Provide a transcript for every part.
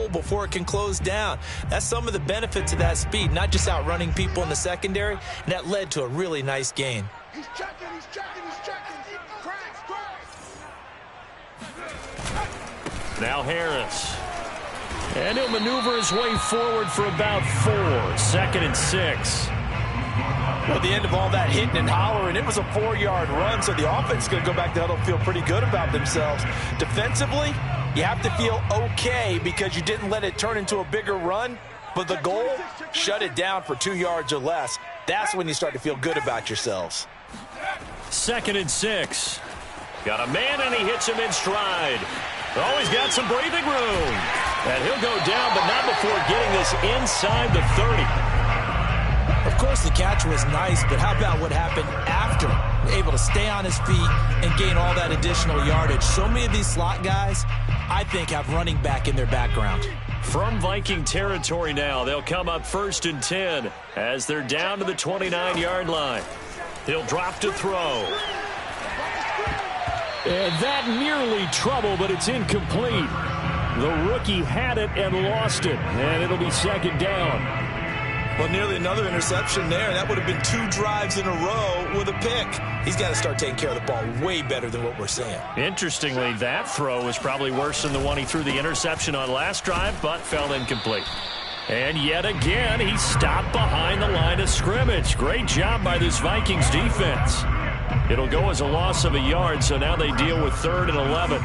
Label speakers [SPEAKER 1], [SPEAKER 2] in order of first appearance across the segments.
[SPEAKER 1] hole before it can close down. That's some of the benefits of that speed, not just outrunning people in the secondary, and that led to a really nice gain.
[SPEAKER 2] He's checking, he's checking, he's checking. Cracks.
[SPEAKER 3] Now Harris. And he'll maneuver his way forward for about 4. 2nd and 6.
[SPEAKER 1] Well, at the end of all that hitting and hollering, it was a 4-yard run, so the offense is going to go back to huddle and feel pretty good about themselves. Defensively, you have to feel okay because you didn't let it turn into a bigger run, but the goal, shut it down for 2 yards or less. That's when you start to feel good about yourselves.
[SPEAKER 3] 2nd and 6. Got a man, and he hits him in stride. Oh, he's got some breathing room. And he'll go down, but not before getting this inside the 30.
[SPEAKER 1] Of course, the catch was nice, but how about what happened after? Able to stay on his feet and gain all that additional yardage. So many of these slot guys, I think, have running back in their background.
[SPEAKER 3] From Viking territory now, they'll come up 1st and 10 as they're down to the 29-yard line. He'll drop to throw. And that nearly trouble, but it's incomplete. The rookie had it and lost it, and it'll be 2nd down.
[SPEAKER 1] Well, nearly another interception there. That would have been 2 drives in a row with a pick. He's got to start taking care of the ball way better than what we're seeing.
[SPEAKER 3] Interestingly, that throw was probably worse than the one he threw the interception on last drive, but fell incomplete. And yet again, he stopped behind the line of scrimmage. Great job by this Vikings defense. It'll go as a loss of a yard, so now they deal with 3rd and 11.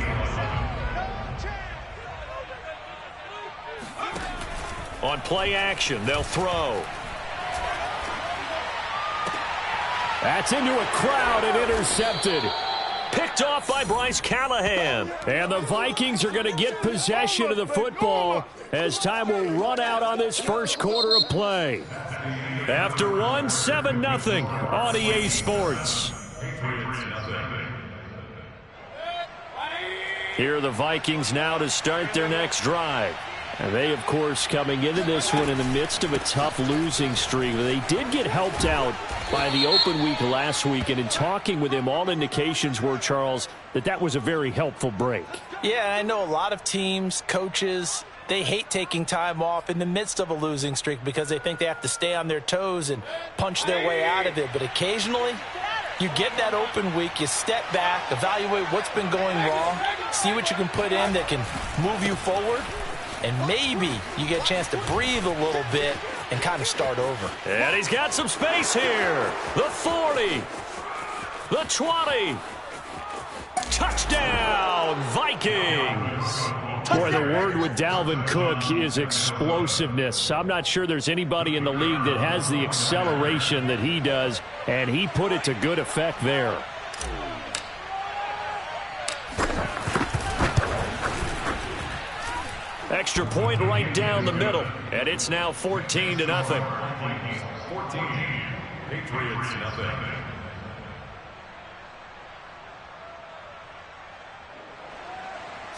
[SPEAKER 3] On play action, they'll throw. That's into a crowd and intercepted. Picked off by Bryce Callahan. And the Vikings are going to get possession of the football as time will run out on this first quarter of play. After 1, 7-0 on EA Sports. Here are the Vikings now to start their next drive. And they, of course, coming into this one in the midst of a tough losing streak. They did get helped out by the open week last week, and in talking with him, all indications were, Charles, that was a very helpful break.
[SPEAKER 1] Yeah, I know a lot of teams, coaches, they hate taking time off in the midst of a losing streak because they think they have to stay on their toes and punch their way out of it. But occasionally, you get that open week, you step back, evaluate what's been going wrong, see what you can put in that can move you forward, and maybe you get a chance to breathe a little bit and kind of start over.
[SPEAKER 3] And he's got some space here. The 40. The 20. Touchdown, Vikings. Boy, the word with Dalvin Cook is explosiveness. I'm not sure there's anybody in the league that has the acceleration that he does, and he put it to good effect there. Extra point right down the middle, and it's now 14-0. 14, Patriots nothing.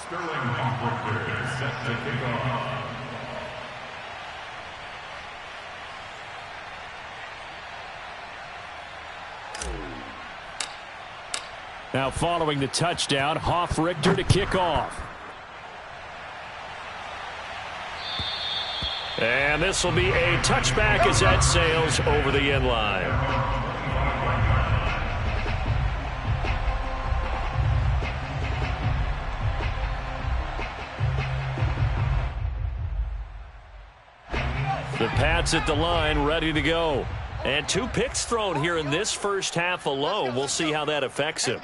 [SPEAKER 3] Sterling Hawkwood set to kick off. Now following the touchdown, Hoff-Richter to kick off. And this will be a touchback as that sails over the end line. The Pats at the line, ready to go. And 2 picks thrown here in this first half alone. We'll see how that affects him.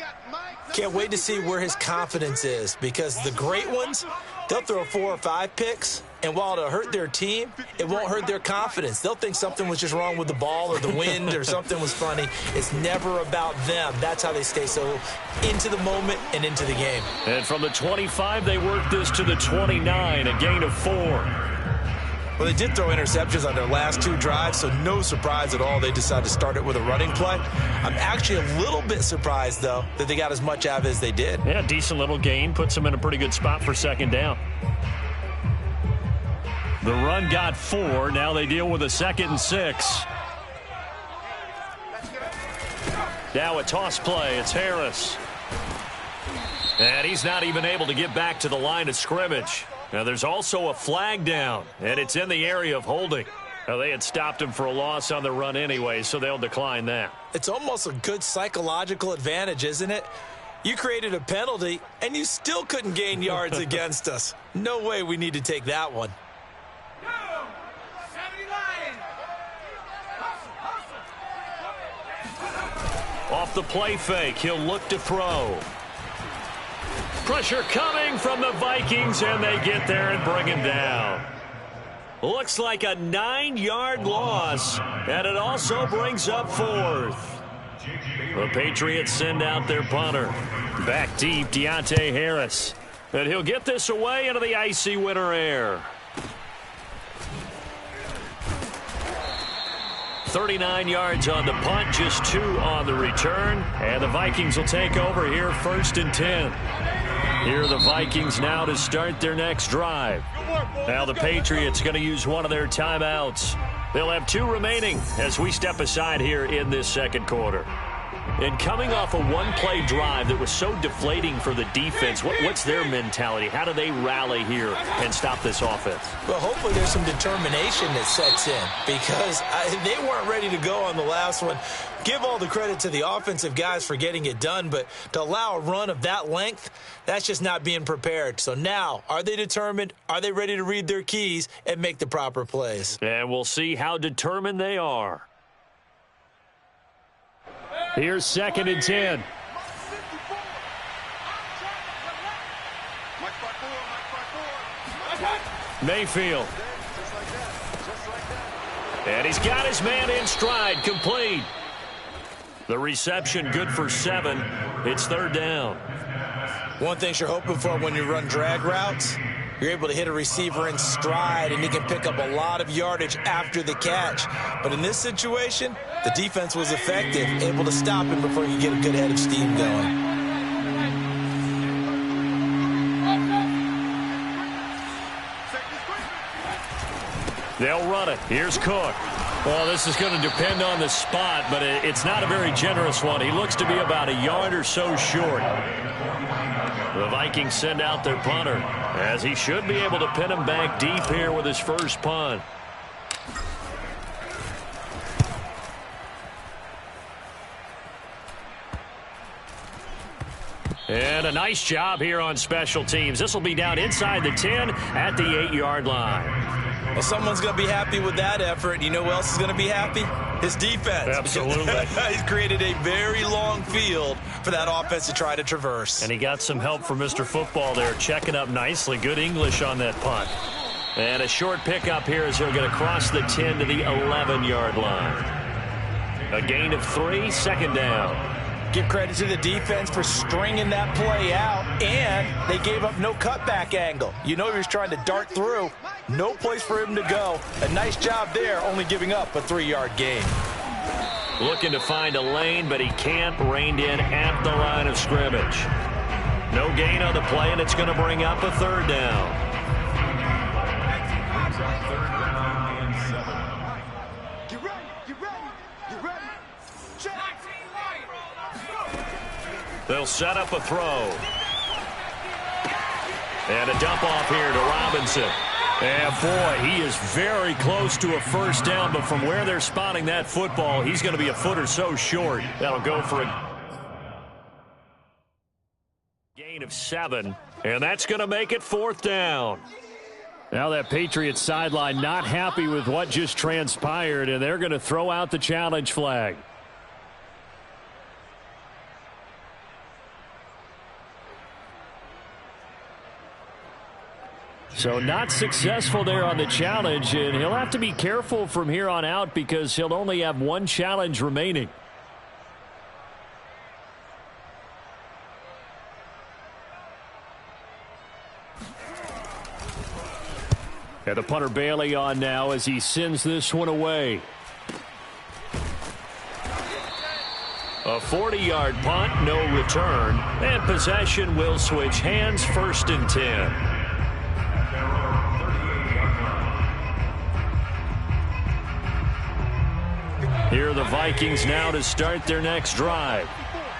[SPEAKER 1] Can't wait to see where his confidence is, because the great ones, they'll throw 4 or 5 picks, and while it'll hurt their team, it won't hurt their confidence. They'll think something was just wrong with the ball or the wind or something was funny. It's never about them. That's how they stay so into the moment and into the game.
[SPEAKER 3] And from the 25, they work this to the 29, a gain of 4.
[SPEAKER 1] Well, they did throw interceptions on their last 2 drives, so no surprise at all they decided to start it with a running play. I'm actually a little bit surprised, though, that they got as much out of it as they did.
[SPEAKER 3] Yeah, decent little gain. Puts them in a pretty good spot for 2nd down. The run got 4. Now they deal with a 2nd and 6. Now a toss play. It's Harris. And he's not even able to get back to the line of scrimmage. Now there's also a flag down, and it's in the area of holding. Now, they had stopped him for a loss on the run anyway, so they'll decline that.
[SPEAKER 1] It's almost a good psychological advantage, isn't it? You created a penalty, and you still couldn't gain yards against us. No way we need to take that one.
[SPEAKER 3] Off the play fake, he'll look to throw. Pressure coming from the Vikings, and they get there and bring him down. Looks like a 9-yard loss, and it also brings up 4th. The Patriots send out their punter. Back deep, Deontay Harris. And he'll get this away into the icy winter air. 39 yards on the punt, just 2 on the return. And the Vikings will take over here, 1st and 10. Here are the Vikings now to start their next drive. Now the Patriots going to use one of their timeouts. They'll have 2 remaining as we step aside here in this second quarter. And coming off a one-play drive that was so deflating for the defense, what's their mentality? How do they rally here and stop this offense?
[SPEAKER 1] Well, hopefully there's some determination that sets in because they weren't ready to go on the last one. Give all the credit to the offensive guys for getting it done, but to allow a run of that length, that's just not being prepared. So now, are they determined? Are they ready to read their keys and make the proper plays?
[SPEAKER 3] And we'll see how determined they are. Here's 2nd and 10. Mayfield. And he's got his man in stride, complete. The reception good for 7. It's 3rd down.
[SPEAKER 1] One thing you're hoping for when you run drag routes, you're able to hit a receiver in stride, and he can pick up a lot of yardage after the catch. But in this situation, the defense was effective, able to stop him before he could get a good head of steam going.
[SPEAKER 3] They'll run it. Here's Cook. Well, this is going to depend on the spot, but it's not a very generous one. He looks to be about a yard or so short. The Vikings send out their punter, as he should be able to pin him back deep here with his first punt. And a nice job here on special teams. This will be down inside the 10 at the 8-yard line.
[SPEAKER 1] Well, someone's going to be happy with that effort. You know who else is going to be happy? His defense.
[SPEAKER 3] Absolutely.
[SPEAKER 1] He's created a very long field for that offense to try to traverse.
[SPEAKER 3] And he got some help from Mr. Football there, checking up nicely. Good English on that punt. And a short pickup here as he'll get across the 10 to the 11-yard line. A gain of 3, 2nd down.
[SPEAKER 1] Give credit to the defense for stringing that play out, and they gave up no cutback angle. You know he was trying to dart through. No place for him to go. A nice job there, only giving up a 3-yard gain.
[SPEAKER 3] Looking to find a lane, but he can't. Reined in at the line of scrimmage. No gain on the play, and it's going to bring up a 3rd down. They'll set up a throw. And a dump off here to Robinson. And, boy, he is very close to a 1st down, but from where they're spotting that football, he's going to be a foot or so short. That'll go for a gain of 7, and that's going to make it 4th down. Now that Patriots sideline not happy with what just transpired, and they're going to throw out the challenge flag. So not successful there on the challenge, and he'll have to be careful from here on out because he'll only have 1 challenge remaining. And the punter Bailey on now as he sends this one away. A 40-yard punt, no return, and possession will switch hands, 1st and 10. Here are the Vikings now to start their next drive.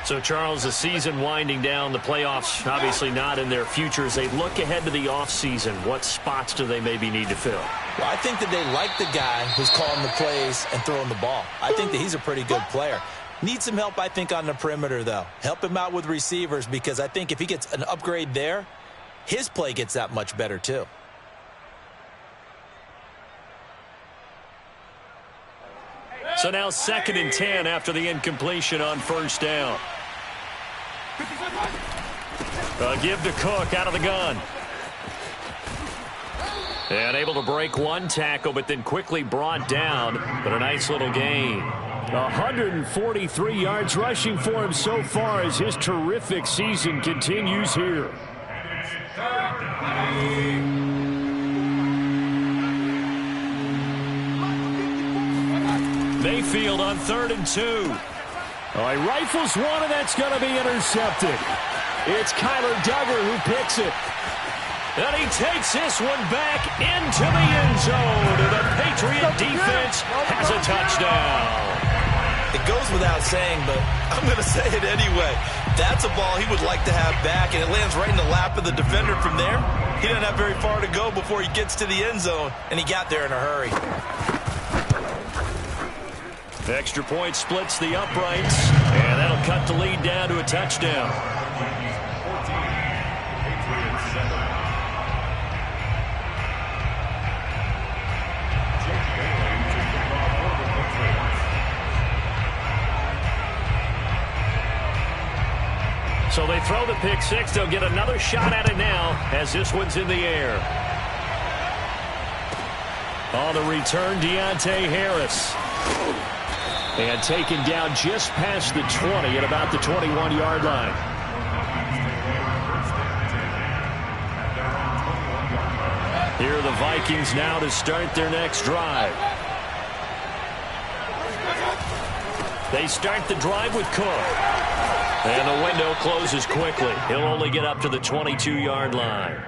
[SPEAKER 3] So, Charles, the season winding down, the playoffs obviously not in their future. As they look ahead to the offseason, what spots do they maybe need to fill?
[SPEAKER 1] Well, I think that they like the guy who's calling the plays and throwing the ball. I think that he's a pretty good player. Needs some help, I think, on the perimeter, though. Help him out with receivers, because I think if he gets an upgrade there, his play gets that much better, too.
[SPEAKER 3] So now 2nd and 10 after the incompletion on first down. A give to Cook out of the gun. And able to break one tackle, but then quickly brought down. But a nice little gain. 143 yards rushing for him so far as his terrific season continues here. Mayfield on 3rd and 2.
[SPEAKER 4] Oh, he rifles one, and that's going to be intercepted. It's Kyler Duggar who picks it.
[SPEAKER 3] And he takes this one back into the end zone. And the Patriot defense has a touchdown.
[SPEAKER 1] It goes without saying, but I'm going to say it anyway. That's a ball he would like to have back, and it lands right in the lap of the defender from there. He doesn't have very far to go before he gets to the end zone, and he got there in a hurry.
[SPEAKER 3] Extra point splits the uprights, and that'll cut the lead down to a touchdown. So they throw the pick six. They'll get another shot at it now as this one's in the air. On the return, Deontay Harris. And taken down just past the 20 at about the 21-yard line. Here are the Vikings now to start their next drive. They start the drive with Cook. And the window closes quickly. He'll only get up to the 22-yard line.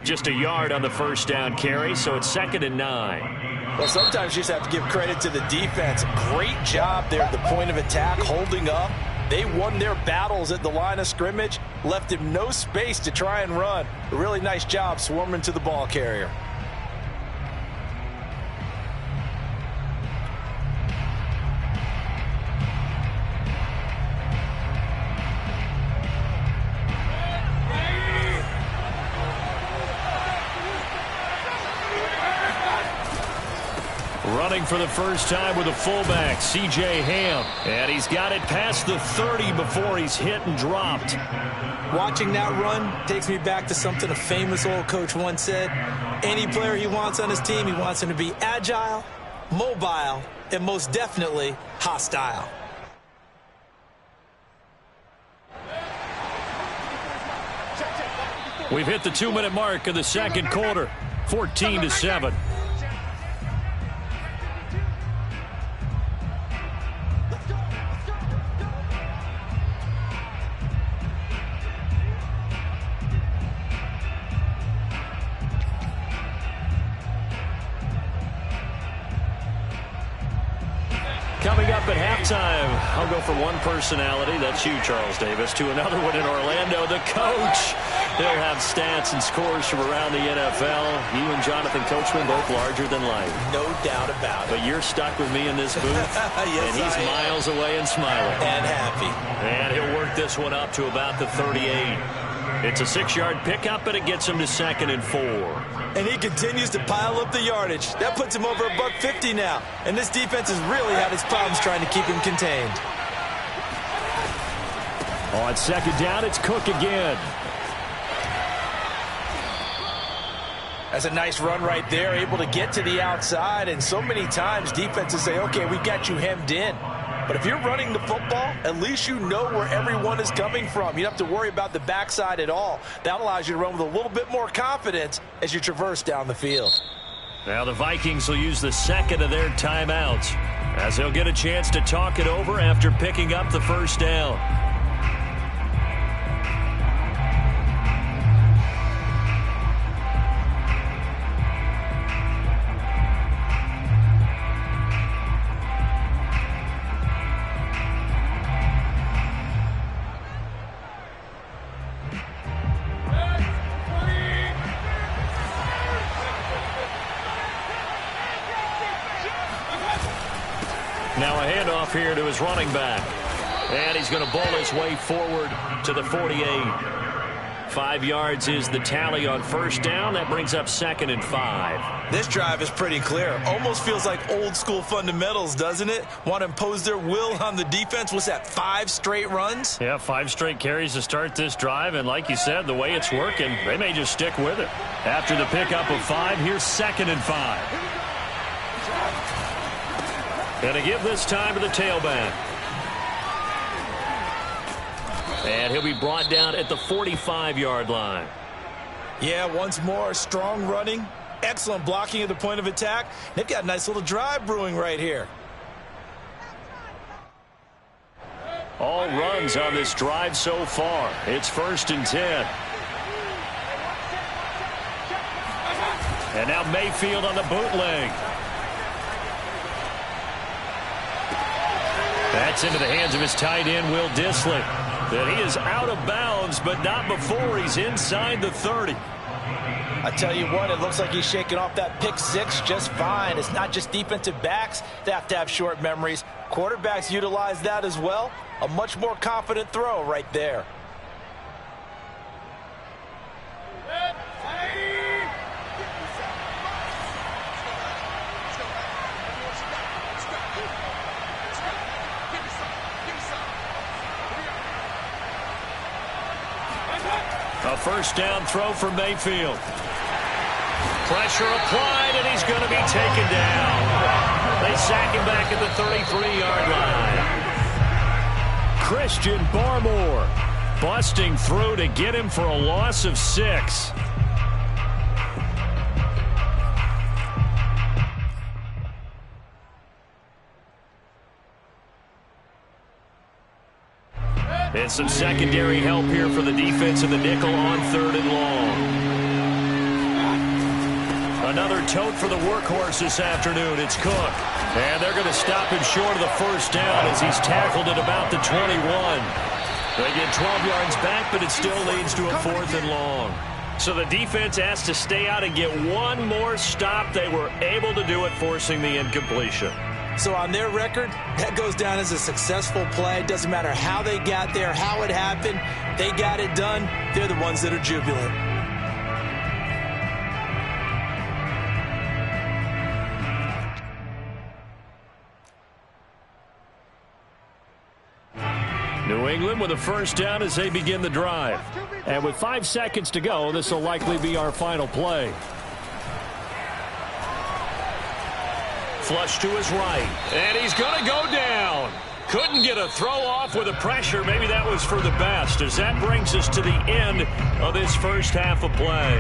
[SPEAKER 3] Just a yard on the first down carry, so it's 2nd and 9.
[SPEAKER 1] Well, sometimes you just have to give credit to the defense. Great job there at the point of attack, holding up. They won their battles at the line of scrimmage, left him no space to try and run. A really nice job swarming to the ball carrier.
[SPEAKER 3] Running for the first time with a fullback, C.J. Ham. And he's got it past the 30 before he's hit and dropped.
[SPEAKER 1] Watching that run takes me back to something a famous old coach once said. Any player he wants on his team, he wants him to be agile, mobile, and most definitely hostile.
[SPEAKER 3] We've hit the 2-minute mark of the second quarter, 14-7. Coming up at halftime, I'll go from one personality, that's you, Charles Davis, to another one in Orlando, the coach. They'll have stats and scores from around the NFL. You and Jonathan Coachman, both larger than life.
[SPEAKER 1] No doubt about it.
[SPEAKER 3] But you're stuck with me in this booth,
[SPEAKER 1] yes,
[SPEAKER 3] and he's miles away and smiling.
[SPEAKER 1] And happy.
[SPEAKER 3] And he'll work this one up to about the 38. It's a 6-yard pickup, and it gets him to 2nd and 4.
[SPEAKER 1] And he continues to pile up the yardage. That puts him over $150 now. And this defense has really had its problems trying to keep him contained.
[SPEAKER 4] On 2nd down, it's Cook again.
[SPEAKER 1] That's a nice run right there, able to get to the outside. And so many times defenses say, okay, we got you hemmed in. But if you're running the football, at least you know where everyone is coming from. You don't have to worry about the backside at all. That allows you to run with a little bit more confidence as you traverse down the field.
[SPEAKER 3] Now the Vikings will use the second of their timeouts as they'll get a chance to talk it over after picking up the first down. Now a handoff here to his running back. And he's going to ball his way forward to the 48. 5 yards is the tally on first down. That brings up 2nd and 5.
[SPEAKER 1] This drive is pretty clear. Almost feels like old school fundamentals, doesn't it? Want to impose their will on the defense. What's that, 5 straight runs?
[SPEAKER 3] Yeah, 5 straight carries to start this drive. And like you said, the way it's working, they may just stick with it. After the pickup of 5, here's 2nd and 5. Going to give this time to the tailback. And he'll be brought down at the 45-yard line.
[SPEAKER 1] Yeah, once more, strong running, excellent blocking at the point of attack. They've got a nice little drive brewing right here.
[SPEAKER 3] All runs on this drive so far. It's 1st and 10. And now Mayfield on the bootleg. That's into the hands of his tight end, Will Dissly. That he is out of bounds, but not before he's inside the 30.
[SPEAKER 1] I tell you what, it looks like he's shaking off that pick 6 just fine. It's not just defensive backs that have to have short memories. Quarterbacks utilize that as well. A much more confident throw right there.
[SPEAKER 3] A first down throw for Mayfield. Pressure applied, and he's going to be taken down. They sack him back at the 33-yard line. Christian Barmore busting through to get him for a loss of 6. And some secondary help here for the defense of the nickel on 3rd and long. Another tote for the workhorse this afternoon. It's Cook. And they're going to stop him short of the first down as he's tackled at about the 21. They get 12 yards back, but it still leads to a 4th and long. So the defense has to stay out and get one more stop. They were able to do it, forcing the incompletion.
[SPEAKER 1] So on their record, that goes down as a successful play. Doesn't matter how they got there, how it happened. They got it done. They're the ones that are jubilant.
[SPEAKER 3] New England with a first down as they begin the drive. And with 5 seconds to go, this will likely be our final play. Flush to his right, and he's going to go down. Couldn't get a throw off with the pressure. Maybe that was for the best, as that brings us to the end of this first half of play.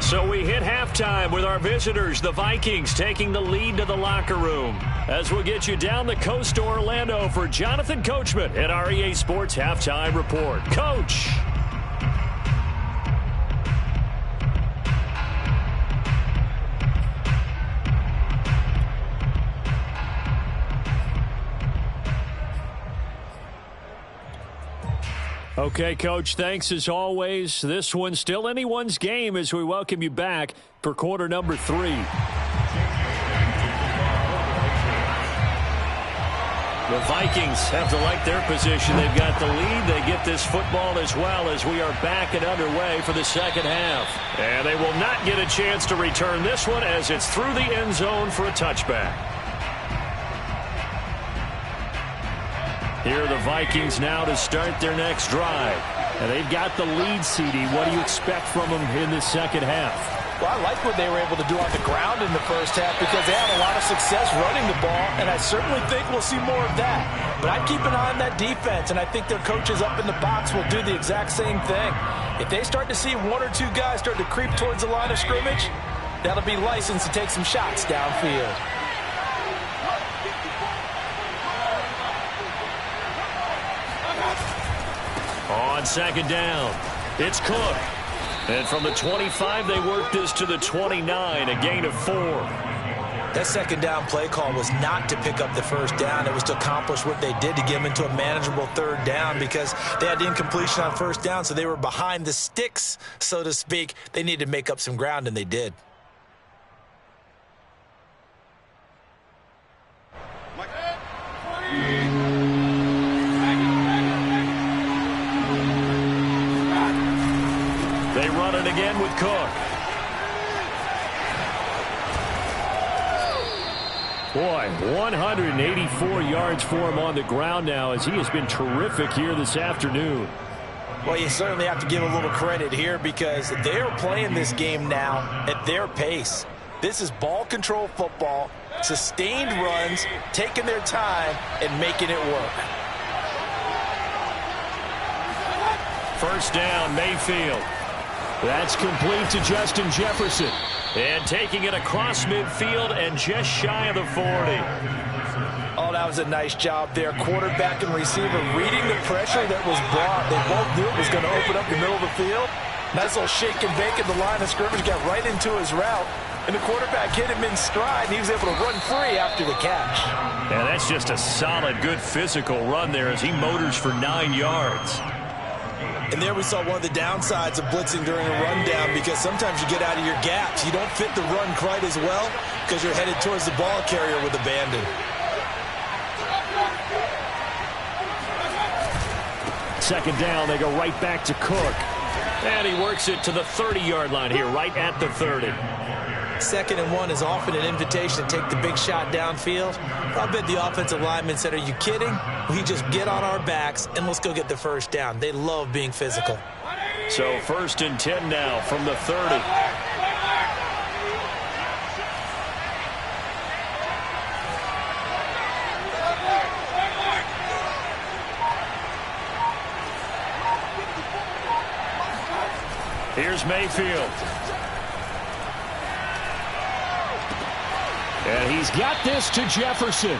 [SPEAKER 3] So we hit halftime with our visitors, the Vikings, taking the lead to the locker room. As we'll get you down the coast to Orlando for Jonathan Coachman at our EA Sports Halftime Report. Coach. Okay, Coach, thanks as always. This one's still anyone's game as we welcome you back for quarter number 3. The Vikings have to like their position. They've got the lead. They get this football as well as we are back and underway for the second half. And they will not get a chance to return this one as it's through the end zone for a touchback. Here are the Vikings now to start their next drive. And they've got the lead, CD. What do you expect from them in the second half?
[SPEAKER 1] Well, I like what they were able to do on the ground in the first half because they had a lot of success running the ball, and I certainly think we'll see more of that. But I'd keep an eye on that defense, and I think their coaches up in the box will do the exact same thing. If they start to see 1 or 2 guys start to creep towards the line of scrimmage, that'll be license to take some shots downfield.
[SPEAKER 3] On second down, it's Cook. And from the 25, they work this to the 29, a gain of 4.
[SPEAKER 1] That second down play call was not to pick up the first down. It was to accomplish what they did to get them into a manageable third down because they had the incompletion on first down, so they were behind the sticks, so to speak. They needed to make up some ground, and they did.
[SPEAKER 3] again with Cook. Boy, 184 yards for him on the ground now as he has been terrific here this afternoon.
[SPEAKER 1] Well, you certainly have to give a little credit here because they're playing this game now at their pace. This is ball control football, sustained runs, taking their time and making it work.
[SPEAKER 3] First down, Mayfield. That's complete to Justin Jefferson. And taking it across midfield and just shy of the 40.
[SPEAKER 1] Oh, that was a nice job there. Quarterback and receiver reading the pressure that was brought. They both knew it was going to open up the middle of the field. Nice little shake and bake at the line of scrimmage. Got right into his route. And the quarterback hit him in stride, and he was able to run free after the catch.
[SPEAKER 3] Yeah, that's just a solid, good physical run there as he motors for 9 yards.
[SPEAKER 1] And there we saw one of the downsides of blitzing during a rundown because sometimes you get out of your gaps. You don't fit the run quite as well because you're headed towards the ball carrier with abandon.
[SPEAKER 3] Second down, they go right back to Cook. And he works it to the 30-yard line here, right at the 30.
[SPEAKER 1] 2nd and 1 is often an invitation to take the big shot downfield. I bet the offensive lineman said, are you kidding? We just get on our backs and let's go get the first down. They love being physical.
[SPEAKER 3] So 1st and 10 now from the 30. Here's Mayfield. And he's got this to Jefferson.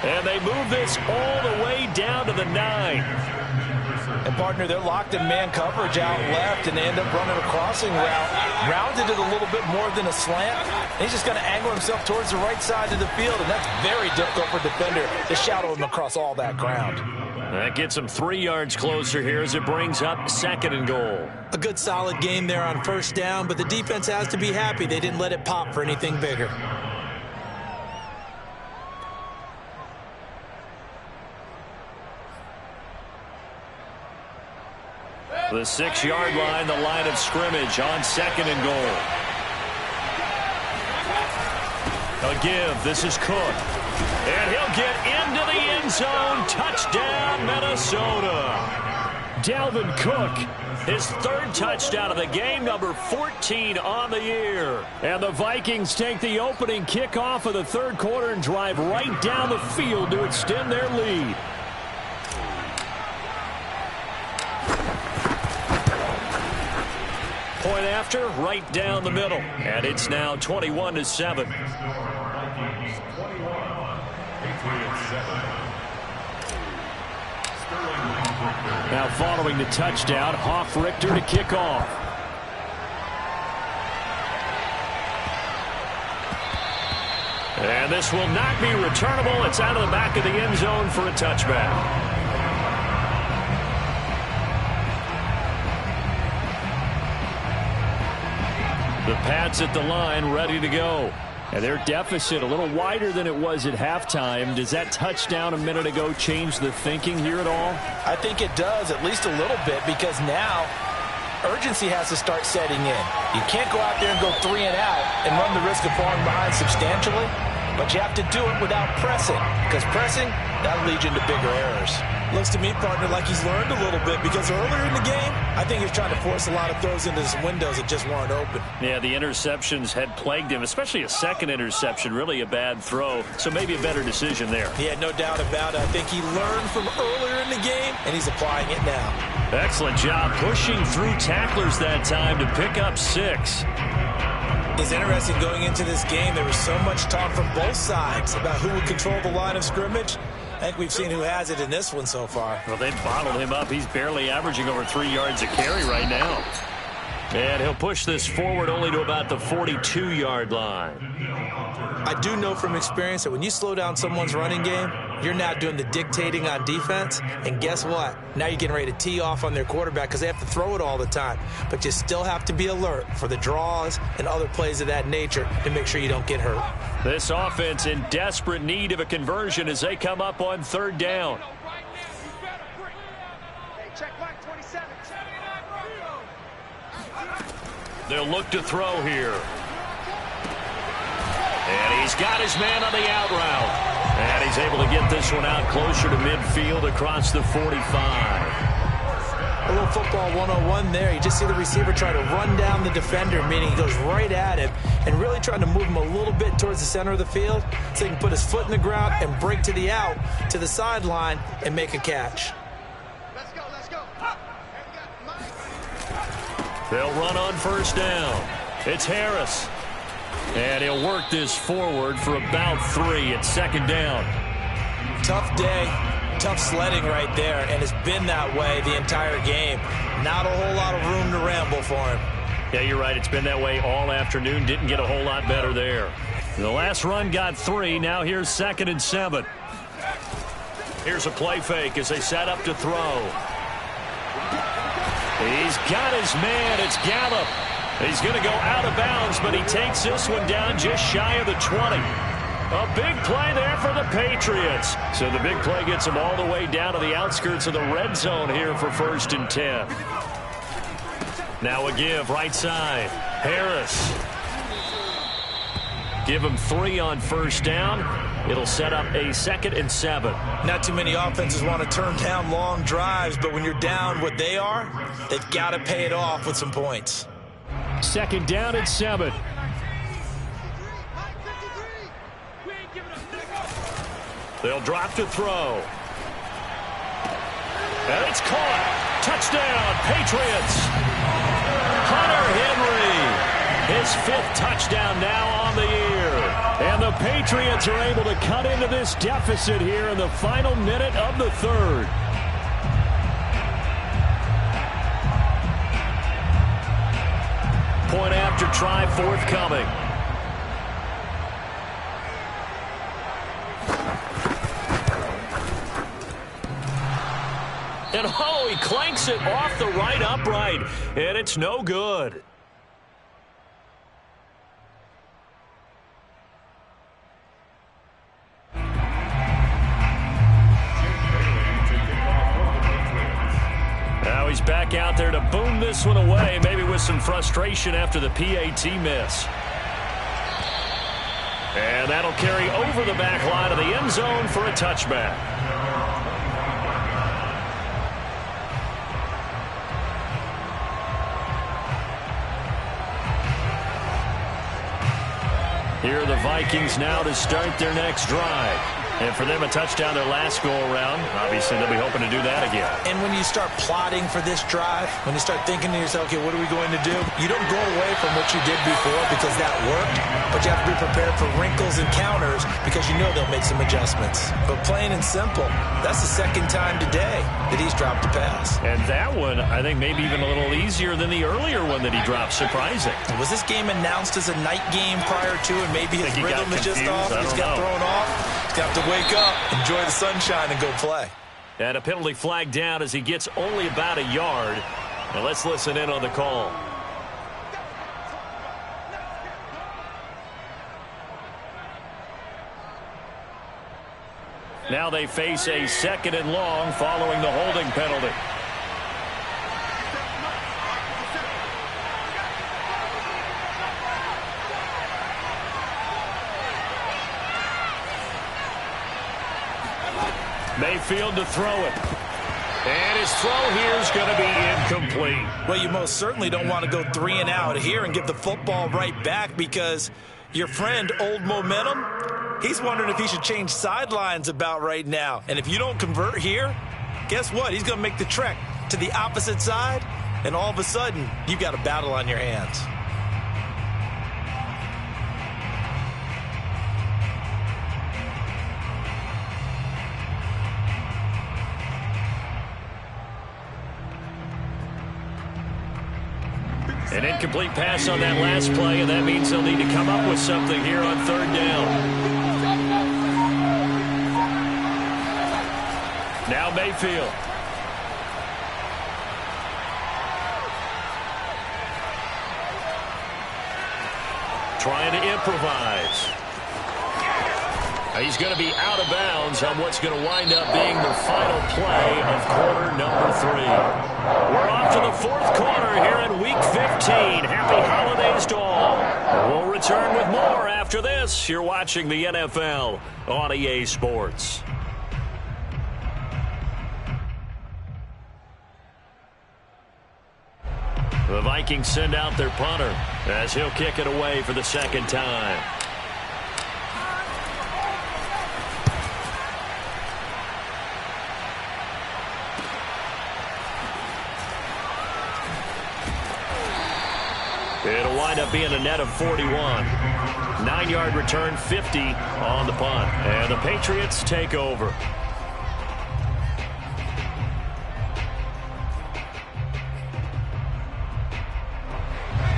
[SPEAKER 3] And they move this all the way down to the 9.
[SPEAKER 1] And, partner, they're locked in man coverage out left, and they end up running a crossing route. Rounded it a little bit more than a slant. And he's just going to angle himself towards the right side of the field, and that's very difficult for a defender to shadow him across all that ground.
[SPEAKER 3] That gets him 3 yards closer here as it brings up 2nd and goal.
[SPEAKER 1] A good solid game there on first down, but the defense has to be happy they didn't let it pop for anything bigger.
[SPEAKER 3] The 6-yard line, the line of scrimmage on 2nd and goal. A give. This is Cook. And he'll get into the end zone. Touchdown, Minnesota. Dalvin Cook, his 3rd touchdown of the game, number 14 on the year. And the Vikings take the opening kickoff of the 3rd quarter and drive right down the field to extend their lead. Point after, right down the middle. And it's now 21-7. Now following the touchdown, Richter to kick off. And this will not be returnable. It's out of the back of the end zone for a touchback. The Pats at the line, ready to go. And their deficit a little wider than it was at halftime. Does that touchdown a minute ago change the thinking here at all?
[SPEAKER 1] I think it does, at least a little bit, because now urgency has to start setting in. You can't go out there and go 3 and out and run the risk of falling behind substantially, but you have to do it without pressing, because pressing, that'll lead you into bigger errors. Looks to me, partner, like he's learned a little bit, because earlier in the game, I think he was trying to force a lot of throws into some windows that just weren't open.
[SPEAKER 3] Yeah, the interceptions had plagued him, especially a 2nd interception, really a bad throw, so maybe a better decision there.
[SPEAKER 1] Yeah, no doubt about it. I think he learned from earlier in the game, and he's applying it now.
[SPEAKER 3] Excellent job pushing through tacklers that time to pick up 6.
[SPEAKER 1] It's interesting going into this game. There was so much talk from both sides about who would control the line of scrimmage. I think we've seen who has it in this one so far.
[SPEAKER 3] Well, they bottled him up. He's barely averaging over 3 yards a carry right now. And he'll push this forward only to about the 42-yard line.
[SPEAKER 1] I do know from experience that when you slow down someone's running game, you're now doing the dictating on defense. And guess what? Now you're getting ready to tee off on their quarterback because they have to throw it all the time. But you still have to be alert for the draws and other plays of that nature to make sure you don't get hurt.
[SPEAKER 3] This offense in desperate need of a conversion as they come up on 3rd down. They'll look to throw here. And he's got his man on the out route. And he's able to get this one out closer to midfield across the 45.
[SPEAKER 1] A little football 101 there. You just see the receiver try to run down the defender, meaning he goes right at him and really trying to move him a little bit towards the center of the field so he can put his foot in the ground and break to the out, to the sideline, and make a catch.
[SPEAKER 2] Let's go, let's go.
[SPEAKER 3] They'll run on first down. It's Harris. And he'll work this forward for about 3 at second down.
[SPEAKER 1] Tough day. Tough sledding right there, and it's been that way the entire game. Not a whole lot of room to ramble for him.
[SPEAKER 3] Yeah, you're right. It's been that way all afternoon. Didn't get a whole lot better there. The last run got 3. Now here's 2nd and 7. Here's a play fake as they set up to throw. He's got his man. It's Gallup. He's going to go out of bounds, but he takes this one down just shy of the 20. A big play there for the Patriots. So the big play gets them all the way down to the outskirts of the red zone here for 1st and 10. Now a give right side. Harris. Give him 3 on first down. It'll set up a 2nd and 7.
[SPEAKER 1] Not too many offenses want to turn down long drives, but when you're down what they are, they've got to pay it off with some points.
[SPEAKER 3] 2nd down and 7. They'll drop to throw. And it's caught. Touchdown, Patriots. Hunter Henry. His 5th touchdown now on the year. And the Patriots are able to cut into this deficit here in the final minute of the 3rd. Point after try forthcoming. And oh, he clanks it off the right upright, and it's no good. Now he's back out there to boom this one away, maybe with some frustration after the PAT miss. And that'll carry over the back line of the end zone for a touchback. Here are the Vikings now to start their next drive. And for them, a touchdown their last go-around. Obviously, they'll be hoping to do that again.
[SPEAKER 1] And when you start plotting for this drive, when you start thinking to yourself, okay, what are we going to do? You don't go away from what you did before because that worked, but you have to be prepared for wrinkles and counters because you know they'll make some adjustments. But plain and simple, that's the 2nd time today that he's dropped a pass.
[SPEAKER 3] And that one, I think, maybe even a little easier than the earlier one that he dropped. Surprising.
[SPEAKER 1] Was this game announced as a night game prior to, and maybe his rhythm is just off? He's got thrown off. He's got to wake up, enjoy the sunshine, and go play.
[SPEAKER 3] And a penalty flag down as he gets only about a yard. Now let's listen in on the call. Now they face a 2nd and long following the holding penalty. Mayfield to throw it. And his throw here is going to be incomplete.
[SPEAKER 1] Well, you most certainly don't want to go 3 and out here and give the football right back because your friend, Old Momentum, he's wondering if he should change sidelines about right now. And if you don't convert here, guess what? He's going to make the trek to the opposite side, and all of a sudden, you've got a battle on your hands.
[SPEAKER 3] An incomplete pass on that last play, and that means they'll need to come up with something here on 3rd down. Now Mayfield. Trying to improvise. He's going to be out of bounds on what's going to wind up being the final play of quarter number 3. We're off to the fourth quarter here in Week 15. Happy holidays to all. We'll return with more after this. You're watching the NFL on EA Sports. The Vikings send out their punter as he'll kick it away for the second time. It'll wind up being a net of 41. 9-yard return, 50 on the punt. And the Patriots take over.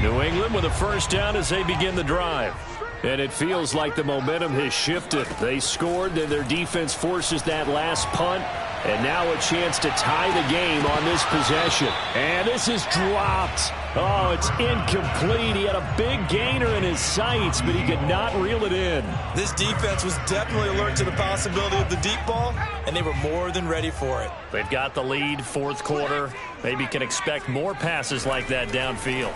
[SPEAKER 3] New England with a first down as they begin the drive.
[SPEAKER 4] And it feels like the momentum has shifted. They scored, then their defense forces that last punt. And now a chance to tie the game on this possession. And this is dropped. Oh, it's incomplete. He had a big gainer in his sights, but he could not reel it in.
[SPEAKER 1] This defense was definitely alert to the possibility of the deep ball, and they were more than ready for it.
[SPEAKER 3] They've got the lead, fourth quarter. Maybe can expect more passes like that downfield.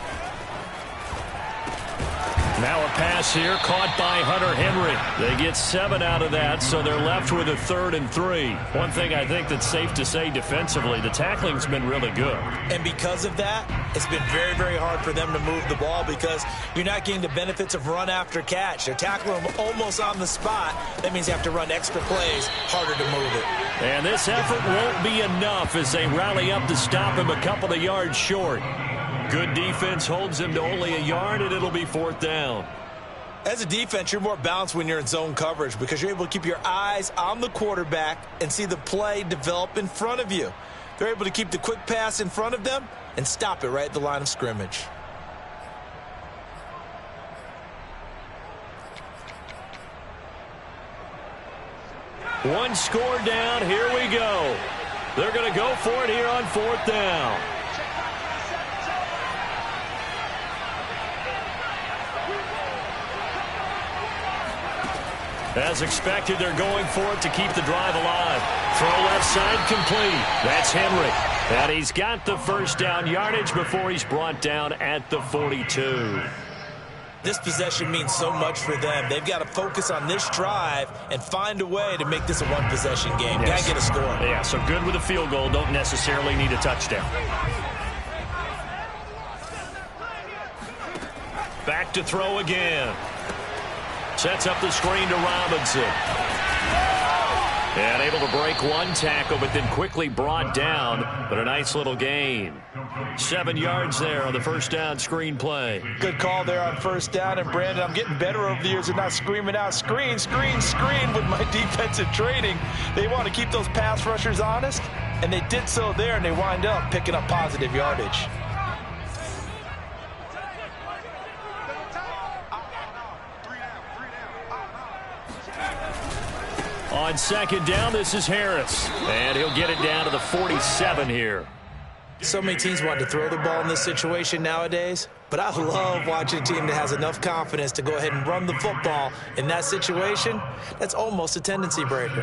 [SPEAKER 3] Now a pass here caught by Hunter Henry. They get 7 out of that, so they're left with a 3rd and 3. One thing I think that's safe to say defensively, the tackling's been really good.
[SPEAKER 1] And because of that, it's been very, very hard for them to move the ball because you're not getting the benefits of run after catch. They're tackling them almost on the spot. That means you have to run extra plays, harder to move it.
[SPEAKER 3] And this effort won't be enough as they rally up to stop him a couple of yards short. Good defense holds him to only a yard, and it'll be 4th down.
[SPEAKER 1] As a defense, you're more balanced when you're in zone coverage because you're able to keep your eyes on the quarterback and see the play develop in front of you. They're able to keep the quick pass in front of them and stop it right at the line of scrimmage.
[SPEAKER 3] One score down. Here we go. They're going to go for it here on 4th down. As expected, they're going for it to keep the drive alive. Throw left side complete. That's Henry. And he's got the first down yardage before he's brought down at the 42.
[SPEAKER 1] This possession means so much for them. They've got to focus on this drive and find a way to make this a one-possession game. Got to get a score.
[SPEAKER 3] Yeah, so good with a field goal. Don't necessarily need a touchdown. Back to throw again. Sets up the screen to Robinson. And able to break one tackle, but then quickly brought down. But a nice little gain. 7 yards there on the first down screen play.
[SPEAKER 1] Good call there on first down. And, Brandon, I'm getting better over the years of not screaming out, screen, screen, screen with my defensive training. They want to keep those pass rushers honest, and they did so there, and they wind up picking up positive yardage.
[SPEAKER 3] On second down, this is Harris. And he'll get it down to the 47 here.
[SPEAKER 1] So many teams want to throw the ball in this situation nowadays, but I love watching a team that has enough confidence to go ahead and run the football in that situation. That's almost a tendency breaker.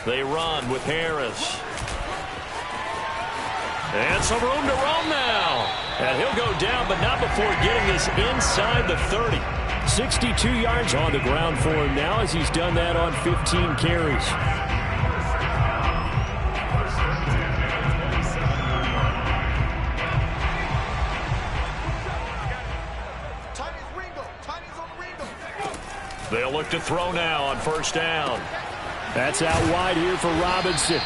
[SPEAKER 3] They run with Harris. And some room to roam now. And he'll go down, but not before getting this inside the 30.
[SPEAKER 4] 62 yards on the ground for him now as he's done that on 15 carries.
[SPEAKER 3] They'll look to throw now on first down.
[SPEAKER 4] That's out wide here for Robinson.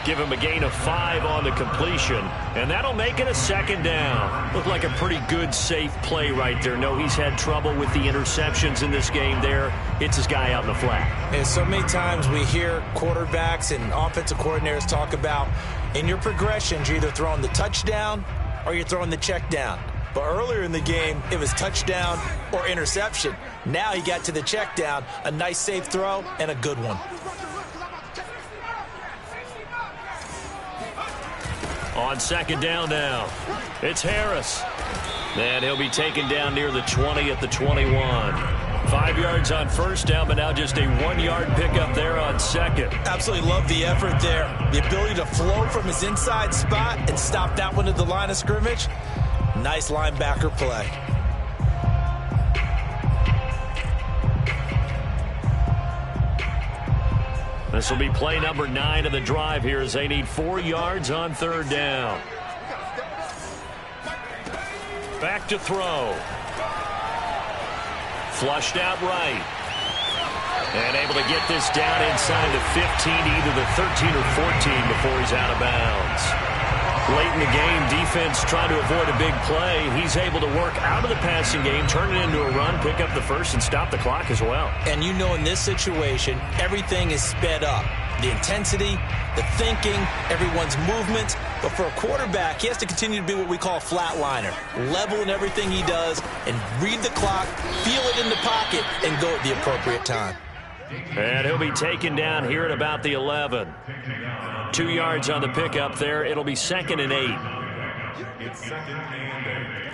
[SPEAKER 3] Give him a gain of 5 on the completion, and that'll make it a second down. Looked like a pretty good, safe play right there. No, he's had trouble with the interceptions in this game there. Hits his guy out in the flat.
[SPEAKER 1] And so many times we hear quarterbacks and offensive coordinators talk about in your progressions, you're either throwing the touchdown or you're throwing the check down. But earlier in the game, it was touchdown or interception. Now he got to the check down, a nice safe throw, and a good one.
[SPEAKER 3] On second down now, it's Harris. And he'll be taken down near the 20 at the 21. 5 yards on first down, but now just a 1-yard pickup there on second.
[SPEAKER 1] Absolutely love the effort there. The ability to flow from his inside spot and stop that one at the line of scrimmage. Nice linebacker play.
[SPEAKER 3] This will be play number 9 of the drive here as they need 4 yards on third down. Back to throw. Flushed out right. And able to get this down inside the 15, either the 13 or 14 before he's out of bounds. Late in the game, defense trying to avoid a big play. He's able to work out of the passing game, turn it into a run, pick up the first, and stop the clock as well.
[SPEAKER 1] And you know in this situation, everything is sped up. The intensity, the thinking, everyone's movement. But for a quarterback, he has to continue to be what we call a flatliner. Level in everything he does and read the clock, feel it in the pocket, and go at the appropriate time.
[SPEAKER 3] And he'll be taken down here at about the 11. 2 yards on the pickup there. It'll be 2nd and 8.
[SPEAKER 5] It's 2nd and 8.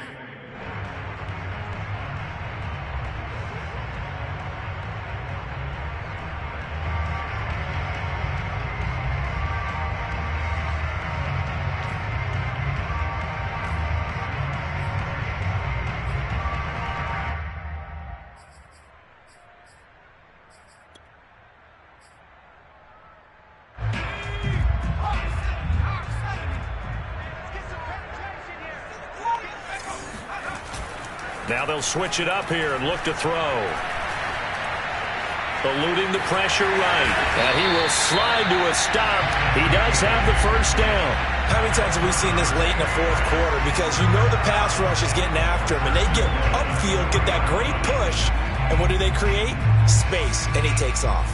[SPEAKER 3] Now they'll switch it up here and look to throw. Eluding the pressure right. And he will slide to a stop. He does have the first down.
[SPEAKER 1] How many times have we seen this late in the fourth quarter? Because you know the pass rush is getting after him, and they get upfield, get that great push, and what do they create? Space, and he takes off.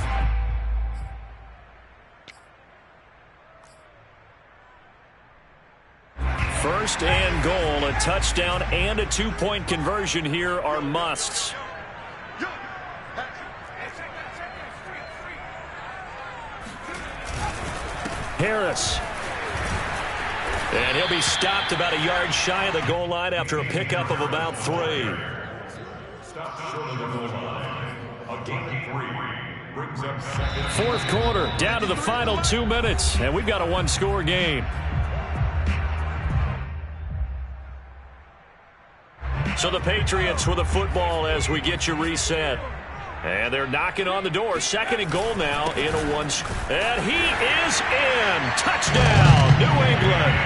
[SPEAKER 3] First and goal, a touchdown and a 2-point conversion here are musts. Harris. And he'll be stopped about a yard shy of the goal line after a pickup of about 3.
[SPEAKER 5] Stop short of the goal line. A gain of 3. Brings up second.
[SPEAKER 3] Fourth quarter, down to the final 2 minutes, and we've got a one-score game. So the Patriots with the football as we get you reset. And they're knocking on the door. 2nd and goal now in a one. And he is in. Touchdown, New England.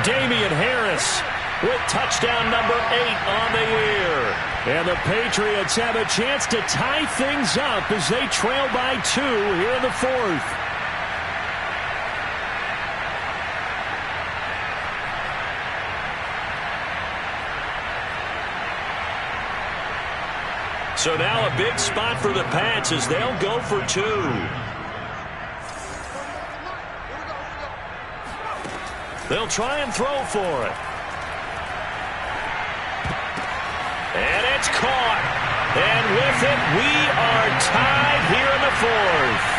[SPEAKER 3] Damian Harris with touchdown number 8 on the year. And the Patriots have a chance to tie things up as they trail by 2 here in the fourth. So now a big spot for the Pats as they'll go for 2. They'll try and throw for it. And it's caught. And with it, we are tied here in the fourth.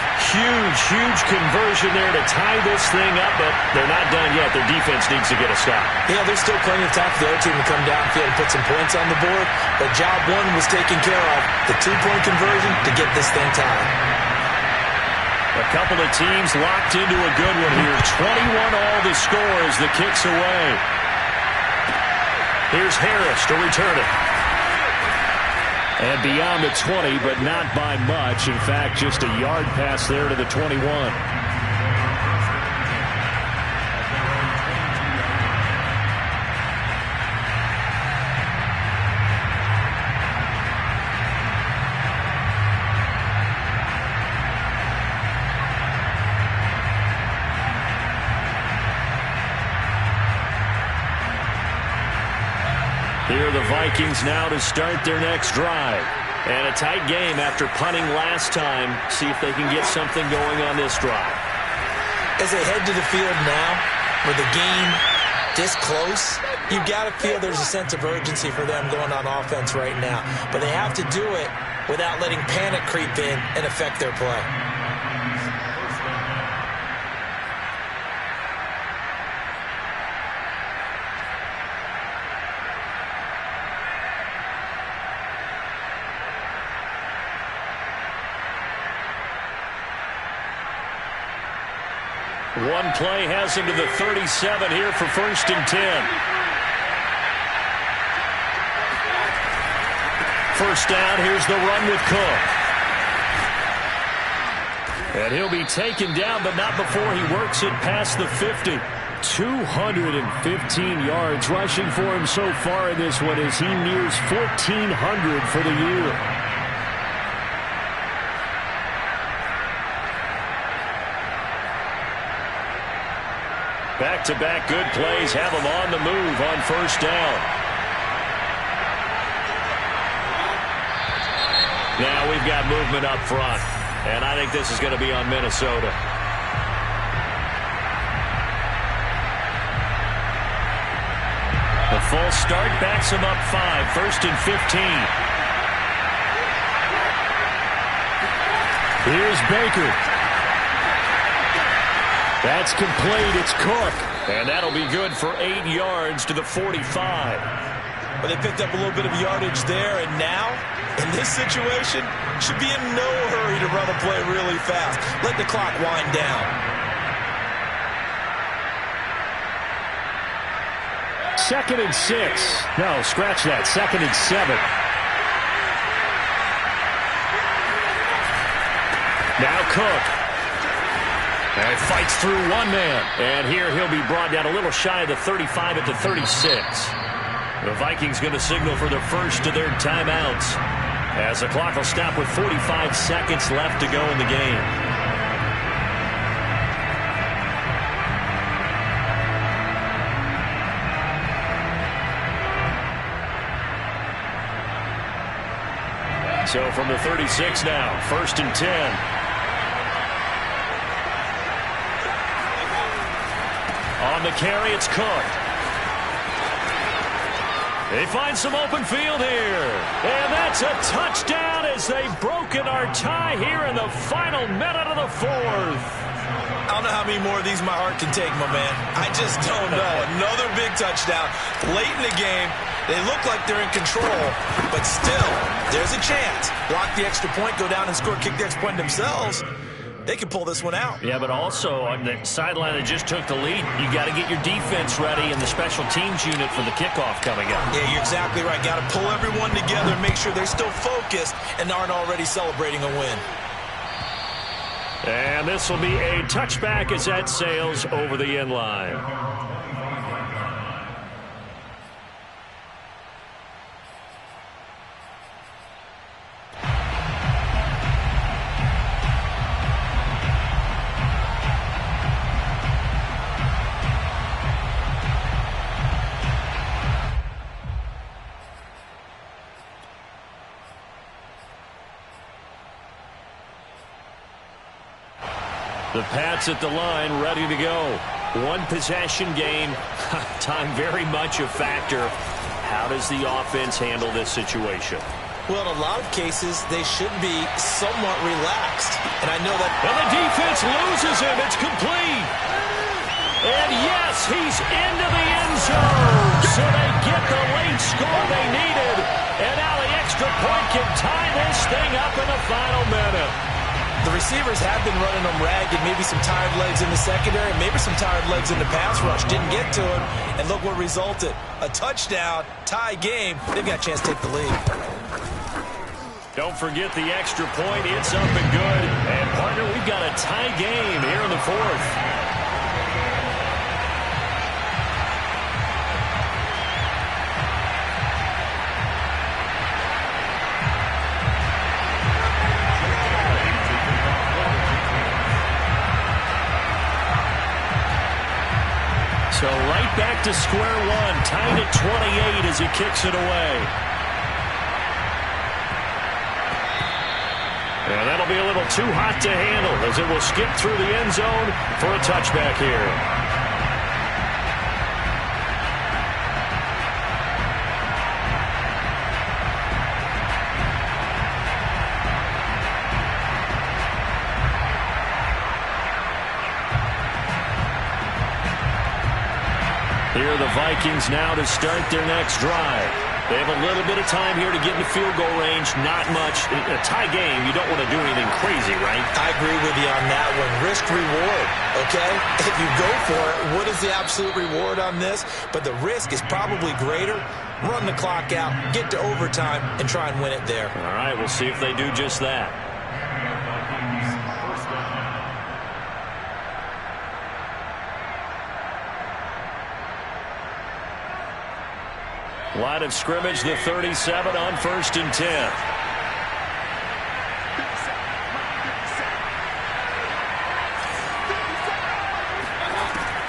[SPEAKER 3] Huge conversion there to tie this thing up, but they're not done yet. Their defense needs to get a stop.
[SPEAKER 1] Yeah, there's still plenty of time for the other team to come downfield and put some points on the board, but job 1 was taken care of. The 2-point conversion to get this thing tied.
[SPEAKER 3] A couple of teams locked into a good one here. 21 all the score as the kick's away. Here's Harris to return it. And beyond the 20, but not by much. In fact, just a yard pass there to the 21. Here the Vikings now to start their next drive. And a tight game after punting last time. See if they can get something going on this drive.
[SPEAKER 1] As they head to the field now, with the game this close, you've got to feel there's a sense of urgency for them going on offense right now. But they have to do it without letting panic creep in and affect their play.
[SPEAKER 3] One play has him to the 37 here for 1st and 10. First down, here's the run with Cook. And he'll be taken down, but not before he works it past the 50. 215 yards rushing for him so far in this one as he nears 1,400 for the year. Back-to-back good plays have him on the move on first down. Now we've got movement up front, and I think this is going to be on Minnesota. The full start backs him up 5, 1st and 15. Here's Baker. That's complete. It's Cook. And that'll be good for 8 yards to the 45.
[SPEAKER 1] Well, they picked up a little bit of yardage there, and now, in this situation, should be in no hurry to run a play really fast. Let the clock wind down.
[SPEAKER 3] 2nd and 6. No, scratch that. 2nd and 7. Now Cook. And fights through one man. And here he'll be brought down a little shy of the 35 at the 36. The Vikings going to signal for the first of their timeouts, as the clock will stop with 45 seconds left to go in the game. So from the 36 now, 1st and 10. On the carry, it's Cook. They find some open field here. And that's a touchdown as they've broken our tie here in the final minute of the 4th.
[SPEAKER 1] I don't know how many more of these my heart can take, my man. I just don't know. Another big touchdown late in the game. They look like they're in control, but still, there's a chance. Block the extra point, go down and score, kick the extra point themselves. They can pull this one out.
[SPEAKER 3] Yeah, but also on the sideline that just took the lead, you got to get your defense ready and the special teams unit for the kickoff coming up.
[SPEAKER 1] Yeah, you're exactly right. Got to pull everyone together and make sure they're still focused and aren't already celebrating a win.
[SPEAKER 3] And this will be a touchback as that sails over the end line. The Pats at the line, ready to go. One possession game. Time very much a factor. How does the offense handle this situation?
[SPEAKER 1] Well, in a lot of cases, they should be somewhat relaxed. And I know that...
[SPEAKER 3] And the defense loses him. It's complete. And yes, he's into the end zone. So they get the late score they needed. And now the extra point can tie this thing up in the final minute.
[SPEAKER 1] The receivers have been running them ragged, maybe some tired legs in the secondary, maybe some tired legs in the pass rush. Didn't get to him, and look what resulted. A touchdown, tie game. They've got a chance to take the lead.
[SPEAKER 3] Don't forget the extra point. It's up and good. And, partner, we've got a tie game here in the 4th. So right back to square one, tied at 28 as he kicks it away. And that'll be a little too hot to handle as it will skip through the end zone for a touchback here. Here are the Vikings now to start their next drive. They have a little bit of time here to get in the field goal range. Not much. In a tie game, you don't want to do anything crazy, right?
[SPEAKER 1] I agree with you on that one. Risk reward. A okay, if you go for it, what is the absolute reward on this? But the risk is probably greater. Run the clock out, get to overtime, and try and win it there.
[SPEAKER 3] All right, we'll see if they do just that. Line of scrimmage, the 37 on 1st and 10.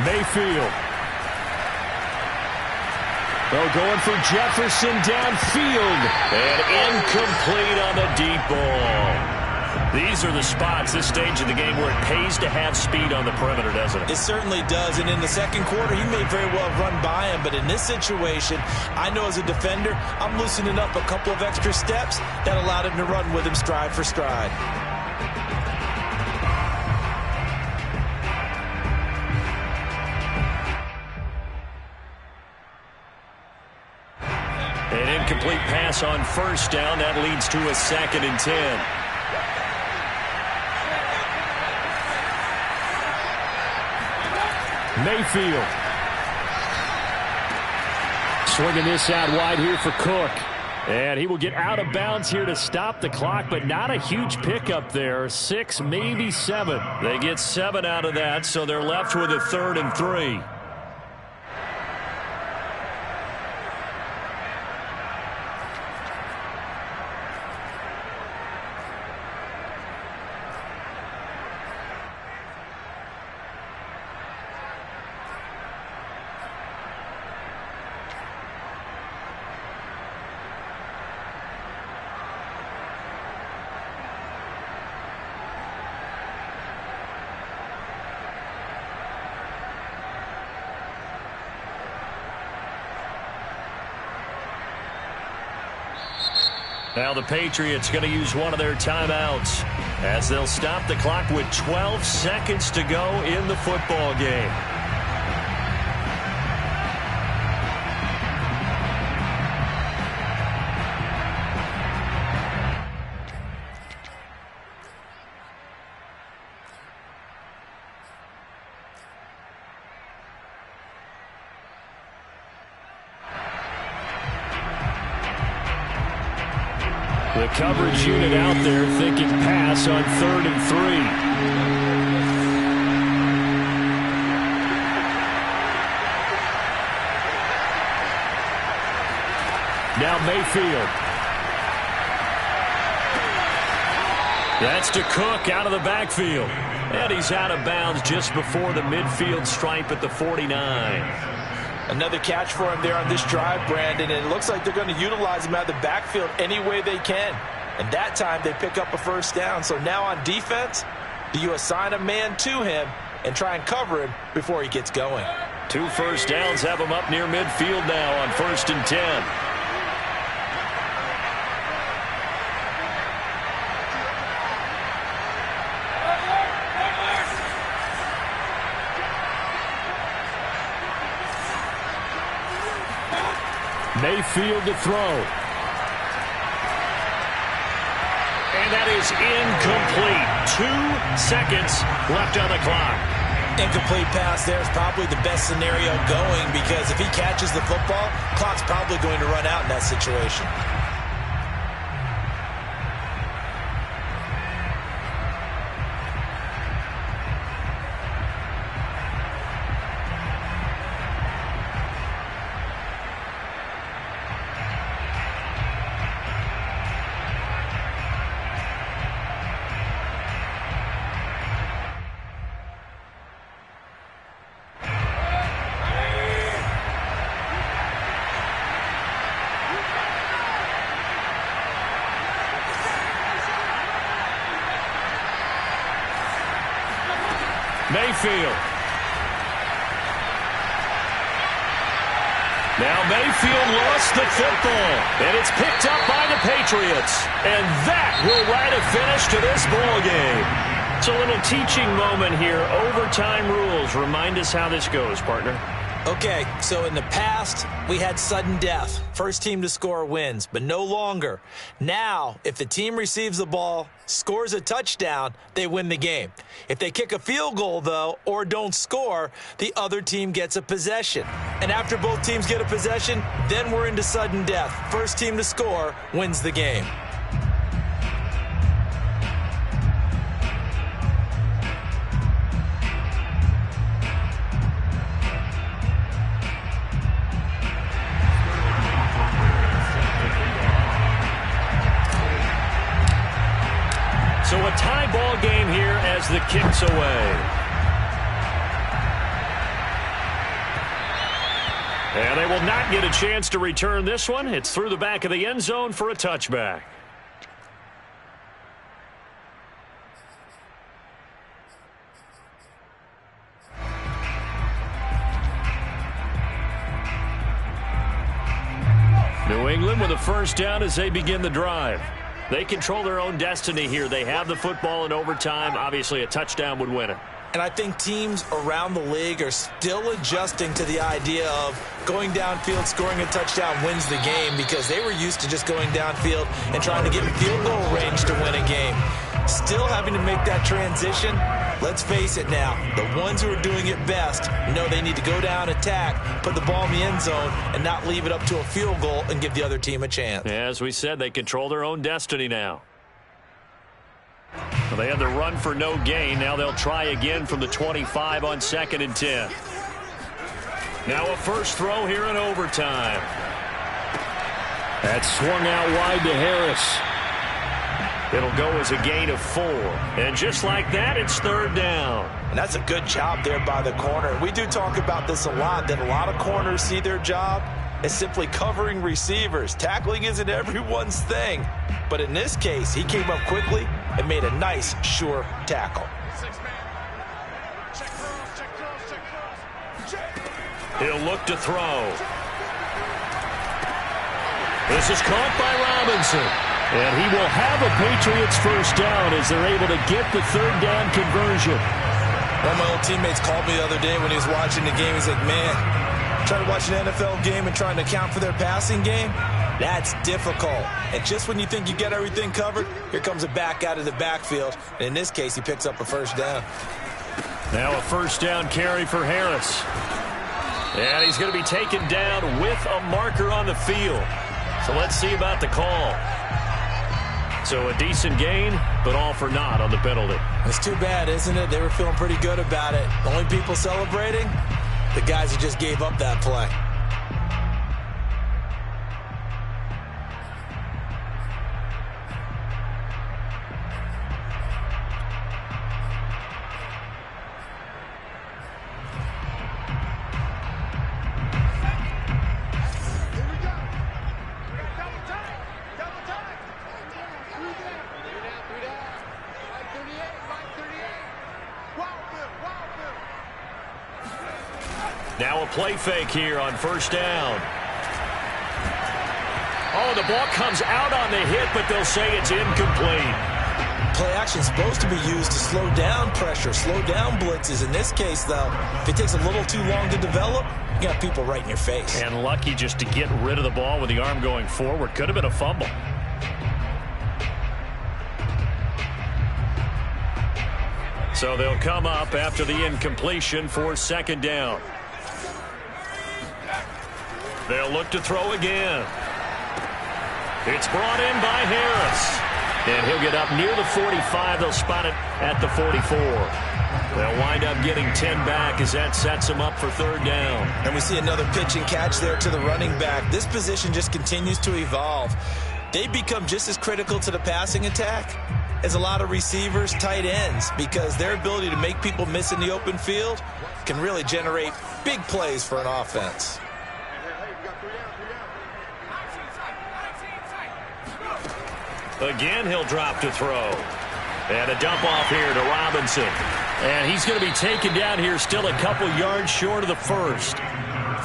[SPEAKER 3] Mayfield. They're going for Jefferson downfield. And incomplete on the deep ball. These are the spots, this stage of the game, where it pays to have speed on the perimeter, doesn't it?
[SPEAKER 1] It certainly does. And in the second quarter, he may very well run by him. But in this situation, I know as a defender, I'm loosening up a couple of extra steps that allowed him to run with him stride for stride.
[SPEAKER 3] An incomplete pass on 1st down. That leads to a 2nd and 10. Mayfield. Swinging this out wide here for Cook. And he will get out of bounds here to stop the clock, but not a huge pickup there. 6, maybe 7. They get 7 out of that, so they're left with a 3rd and 3. Now the Patriots going to use one of their timeouts as they'll stop the clock with 12 seconds to go in the football game. The coverage unit out there thinking pass on 3rd and 3. Now Mayfield. That's to Cook out of the backfield. And he's out of bounds just before the midfield stripe at the 49.
[SPEAKER 1] Another catch for him there on this drive, Brandon, and it looks like they're going to utilize him out of the backfield any way they can. And that time they pick up a 1st down. So now on defense, do you assign a man to him and try and cover him before he gets going?
[SPEAKER 3] 2 first downs have him up near midfield now on 1st and 10. Mayfield to throw. And that is incomplete. 2 seconds left on the clock.
[SPEAKER 1] Incomplete pass there is probably the best scenario going, because if he catches the football, clock's probably going to run out in that situation.
[SPEAKER 3] Mayfield. Now Mayfield lost the football, and it's picked up by the Patriots. And that will write a finish to this ball game. It's a little teaching moment here. Overtime rules. Remind us how this goes, partner.
[SPEAKER 1] Okay, so in the past, we had sudden death. First team to score wins, but no longer. Now, if the team receives the ball, scores a touchdown, they win the game. If they kick a field goal, though, or don't score, the other team gets a possession. And after both teams get a possession, then we're into sudden death. First team to score wins the game.
[SPEAKER 3] So a tie ball game here as the kick's away. And they will not get a chance to return this one. It's through the back of the end zone for a touchback. New England with a first down as they begin the drive. They control their own destiny here. They have the football in overtime. Obviously, a touchdown would win it.
[SPEAKER 1] And I think teams around the league are still adjusting to the idea of going downfield, scoring a touchdown wins the game, because they were used to just going downfield and trying to get in field goal range to win a game. Still having to make that transition. Let's face it now, the ones who are doing it best know they need to go down, attack, put the ball in the end zone, and not leave it up to a field goal and give the other team a chance.
[SPEAKER 3] As we said, they control their own destiny now. Well, they had the run for no gain. Now they'll try again from the 25 on 2nd and 10. Now a first throw here in overtime. That's swung out wide to Harris. It'll go as a gain of 4. And just like that, it's 3rd down.
[SPEAKER 1] And that's a good job there by the corner. We do talk about this a lot, that a lot of corners see their job as simply covering receivers. Tackling isn't everyone's thing. But in this case, he came up quickly and made a nice, sure tackle.
[SPEAKER 3] He'll look to throw. This is caught by Robinson. And he will have a Patriots first down as they're able to get the 3rd down conversion.
[SPEAKER 1] One of my old teammates called me the other day when he was watching the game. He's like, man, trying to watch an NFL game and trying to account for their passing game, that's difficult. And just when you think you get everything covered, here comes a back out of the backfield. And in this case, he picks up a first down.
[SPEAKER 3] Now a first down carry for Harris. And he's going to be taken down with a marker on the field. So let's see about the call. So a decent gain, but all for naught on the penalty.
[SPEAKER 1] It's too bad, isn't it? They were feeling pretty good about it. The only people celebrating, the guys who just gave up that play.
[SPEAKER 3] Now a play fake here on first down. Oh, the ball comes out on the hit, but they'll say it's incomplete.
[SPEAKER 1] Play action is supposed to be used to slow down pressure, slow down blitzes. In this case, though, if it takes a little too long to develop, you got people right in your face.
[SPEAKER 3] And lucky just to get rid of the ball with the arm going forward. Could have been a fumble. So they'll come up after the incompletion for 2nd down. They'll look to throw again. It's brought in by Harris. And he'll get up near the 45. They'll spot it at the 44. They'll wind up getting 10 back as that sets them up for 3rd down.
[SPEAKER 1] And we see another pitch and catch there to the running back. This position just continues to evolve. They become just as critical to the passing attack as a lot of receivers, tight ends, because their ability to make people miss in the open field can really generate big plays for an offense.
[SPEAKER 3] Again, he'll drop to throw. And a dump off here to Robinson. And he's going to be taken down here still a couple yards short of the first.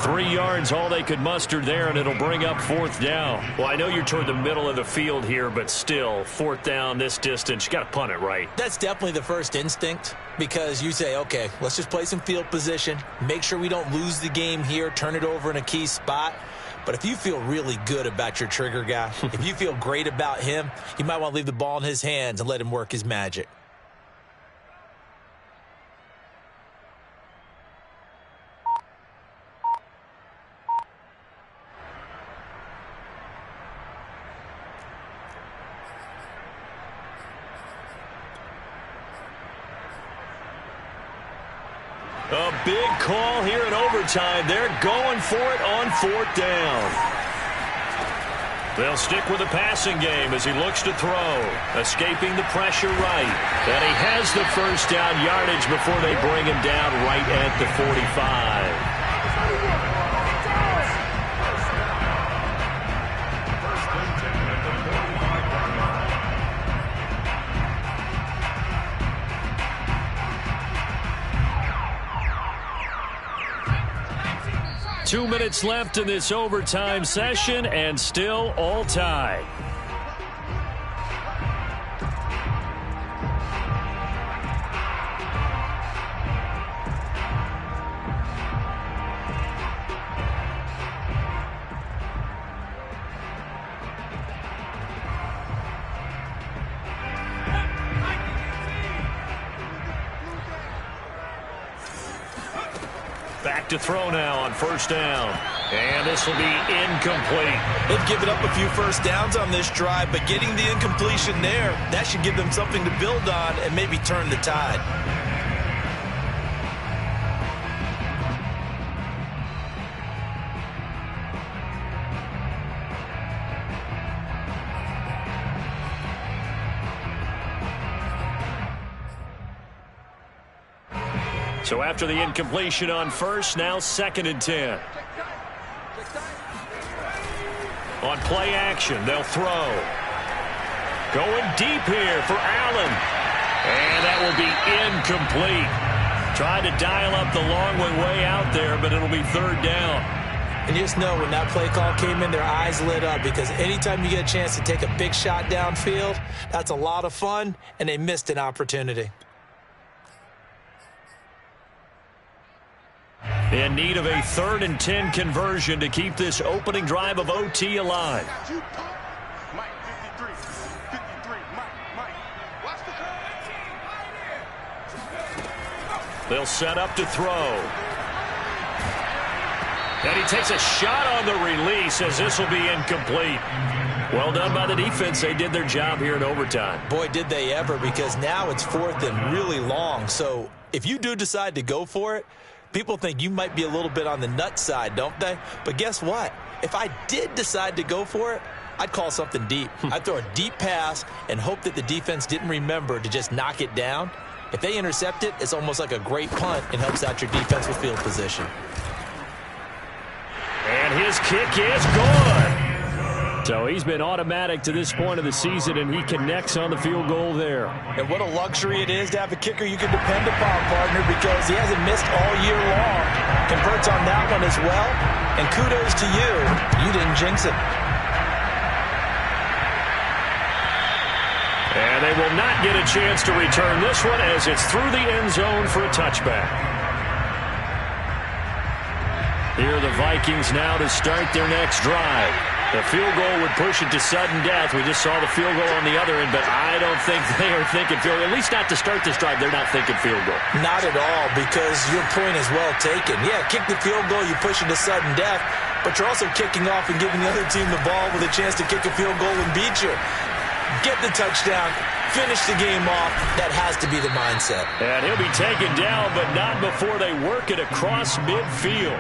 [SPEAKER 3] 3 yards, all they could muster there, and it'll bring up 4th down. Well, I know you're toward the middle of the field here, but still, 4th down this distance, you got to punt it right.
[SPEAKER 1] That's definitely the first instinct, because you say, okay, let's just play some field position, make sure we don't lose the game here, turn it over in a key spot. But if you feel really good about your trigger guy, if you feel great about him, you might want to leave the ball in his hands and let him work his magic.
[SPEAKER 3] A big call here in overtime. They're going for it on 4th down. They'll stick with the passing game as he looks to throw. Escaping the pressure right. And he has the first down yardage before they bring him down right at the 45. 2 minutes left in this overtime session, and still all tied. Back to throw now on 1st down. And this will be incomplete.
[SPEAKER 1] They've given up a few first downs on this drive, but getting the incompletion there, that should give them something to build on and maybe turn the tide.
[SPEAKER 3] So after the incompletion on 1st, now 2nd and 10. On play action, they'll throw. Going deep here for Allen. And that will be incomplete. Tried to dial up the long way out there, but it'll be 3rd down.
[SPEAKER 1] And just know when that play call came in, their eyes lit up, because anytime you get a chance to take a big shot downfield, that's a lot of fun, and they missed an opportunity.
[SPEAKER 3] In need of a 3rd and 10 conversion to keep this opening drive of OT alive. They'll set up to throw. And he takes a shot on the release as this will be incomplete. Well done by the defense. They did their job here in overtime.
[SPEAKER 1] Boy, did they ever, because now it's 4th and really long. So if you do decide to go for it, people think you might be a little bit on the nut side, don't they? But guess what? If I did decide to go for it, I'd call something deep. I'd throw a deep pass and hope that the defense didn't remember to just knock it down. If they intercept it, it's almost like a great punt. It helps out your defense with field position.
[SPEAKER 3] And his kick is good. So he's been automatic to this point of the season, and he connects on the field goal there.
[SPEAKER 1] And what a luxury it is to have a kicker you can depend upon, partner, because he hasn't missed all year long. Converts on that one as well. And kudos to you. You didn't jinx it.
[SPEAKER 3] And they will not get a chance to return this one as it's through the end zone for a touchback. Here are the Vikings now to start their next drive. The field goal would push it to sudden death. We just saw the field goal on the other end, but I don't think they are thinking field goal. At least not to start this drive. They're not thinking field goal.
[SPEAKER 1] Not at all, because your point is well taken. Yeah, kick the field goal, you push it to sudden death, but you're also kicking off and giving the other team the ball with a chance to kick a field goal and beat you. Get the touchdown, finish the game off. That has to be the mindset.
[SPEAKER 3] And he'll be taken down, but not before they work it across midfield.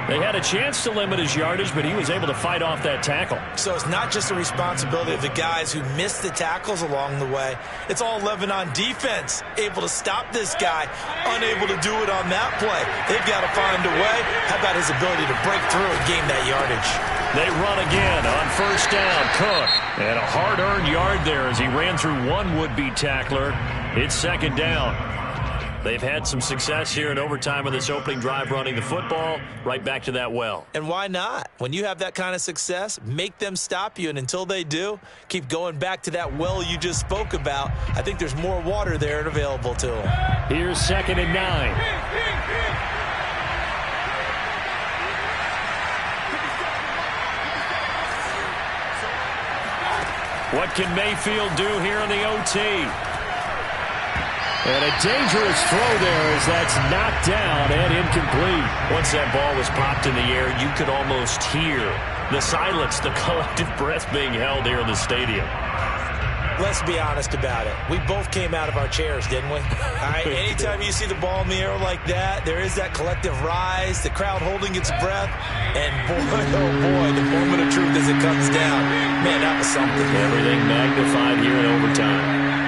[SPEAKER 3] They had a chance to limit his yardage, but he was able to fight off that tackle.
[SPEAKER 1] So it's not just the responsibility of the guys who missed the tackles along the way. It's all 11 on defense, able to stop this guy, unable to do it on that play. They've got to find a way. How about his ability to break through and gain that yardage?
[SPEAKER 3] They run again on 1st down. Cook. And a hard-earned yard there as he ran through one would-be tackler. It's 2nd down. They've had some success here in overtime in this opening drive running the football right back to that well.
[SPEAKER 1] And why not? When you have that kind of success, make them stop you, and until they do, keep going back to that well you just spoke about. I think there's more water there and available to them.
[SPEAKER 3] Here's 2nd and 9. What can Mayfield do here in the OT? And a dangerous throw there as that's knocked down and incomplete. Once that ball was popped in the air, you could almost hear the silence, the collective breath being held here in the stadium.
[SPEAKER 1] Let's be honest about it. We both came out of our chairs, didn't we? All right, anytime you see the ball in the air like that, there is that collective rise, the crowd holding its breath, and boy, oh boy, the moment of truth as it comes down. Man, that was something.
[SPEAKER 3] Everything magnified here in overtime.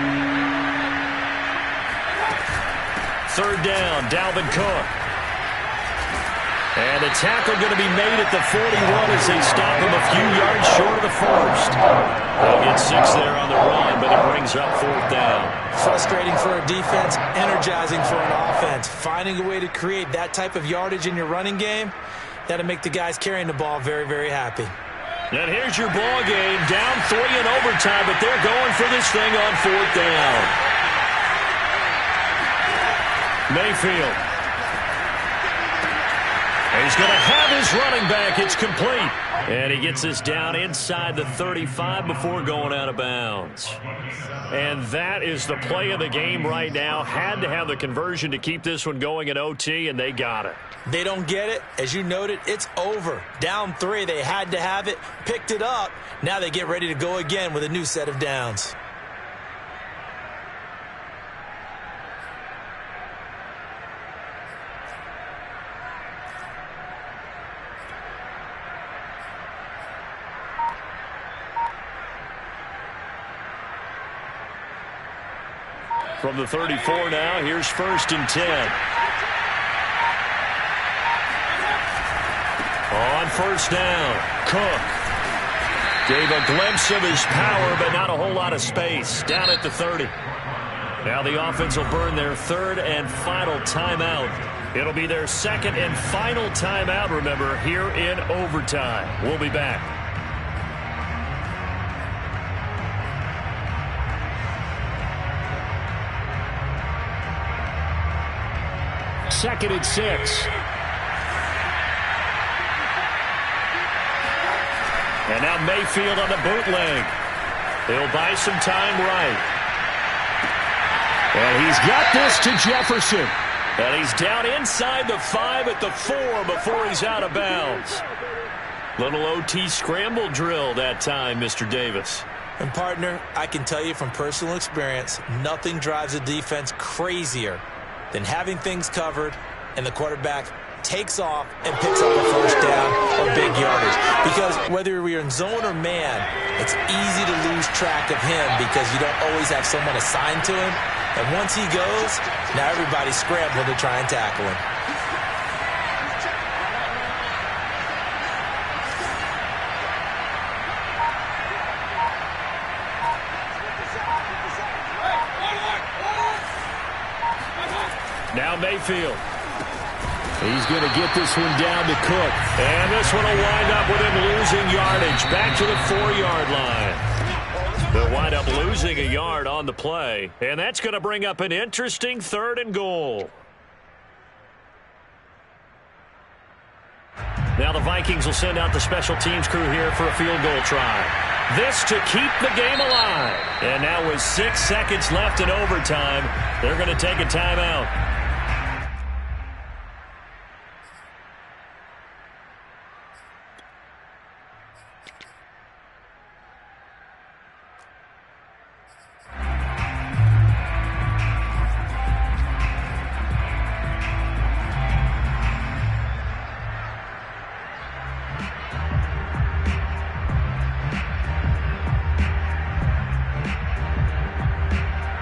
[SPEAKER 3] 3rd down, Dalvin Cook. And the tackle going to be made at the 41 as they stop him a few yards short of the first. They'll get 6 there on the run, but it brings up 4th down.
[SPEAKER 1] Frustrating for a defense, energizing for an offense. Finding a way to create that type of yardage in your running game, that'll make the guys carrying the ball very, very happy.
[SPEAKER 3] And here's your ball game, down 3 in overtime, but they're going for this thing on 4th down. Mayfield. And he's going to have his running back. It's complete. And he gets this down inside the 35 before going out of bounds. And that is the play of the game right now. Had to have the conversion to keep this one going in OT, and they got it.
[SPEAKER 1] They don't get it. As you noted, it's over. Down 3, they had to have it, picked it up. Now they get ready to go again with a new set of downs.
[SPEAKER 3] From the 34 now, here's 1st and 10. On 1st down, Cook gave a glimpse of his power, but not a whole lot of space. Down at the 30. Now the offense will burn their 3rd and final timeout. It'll be their 2nd and final timeout, remember, here in overtime. We'll be back. 2nd and 6. And now Mayfield on the bootleg. He'll buy some time right. And he's got this to Jefferson. And he's down inside the 5 at the 4 before he's out of bounds. Little OT scramble drill that time, Mr. Davis.
[SPEAKER 1] And, partner, I can tell you from personal experience, nothing drives a defense crazier than having things covered and the quarterback takes off and picks up a 1st down or big yardage. Because whether we're in zone or man, it's easy to lose track of him because you don't always have someone assigned to him. And once he goes, now everybody's scrambling to try and tackle him.
[SPEAKER 3] Now Mayfield. He's going to get this one down to Cook. And this one will wind up with him losing yardage. Back to the 4-yard line. They'll wind up losing a yard on the play. And that's going to bring up an interesting 3rd and goal. Now the Vikings will send out the special teams crew here for a field goal try. This to keep the game alive. And now with 6 seconds left in overtime, they're going to take a timeout.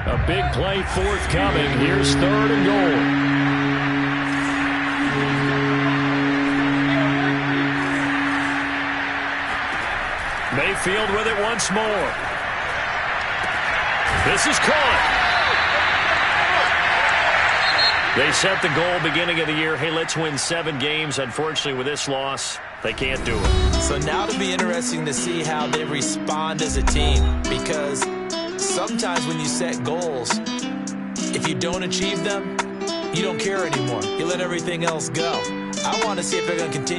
[SPEAKER 3] A big play forthcoming. Here's 3rd and goal. Mayfield with it once more. This is caught. They set the goal beginning of the year, hey, let's win 7 games. Unfortunately, with this loss, they can't do it.
[SPEAKER 1] So now it'll be interesting to see how they respond as a team, because sometimes when you set goals, if you don't achieve them, you don't care anymore. You let everything else go. I want to see if they're going to continue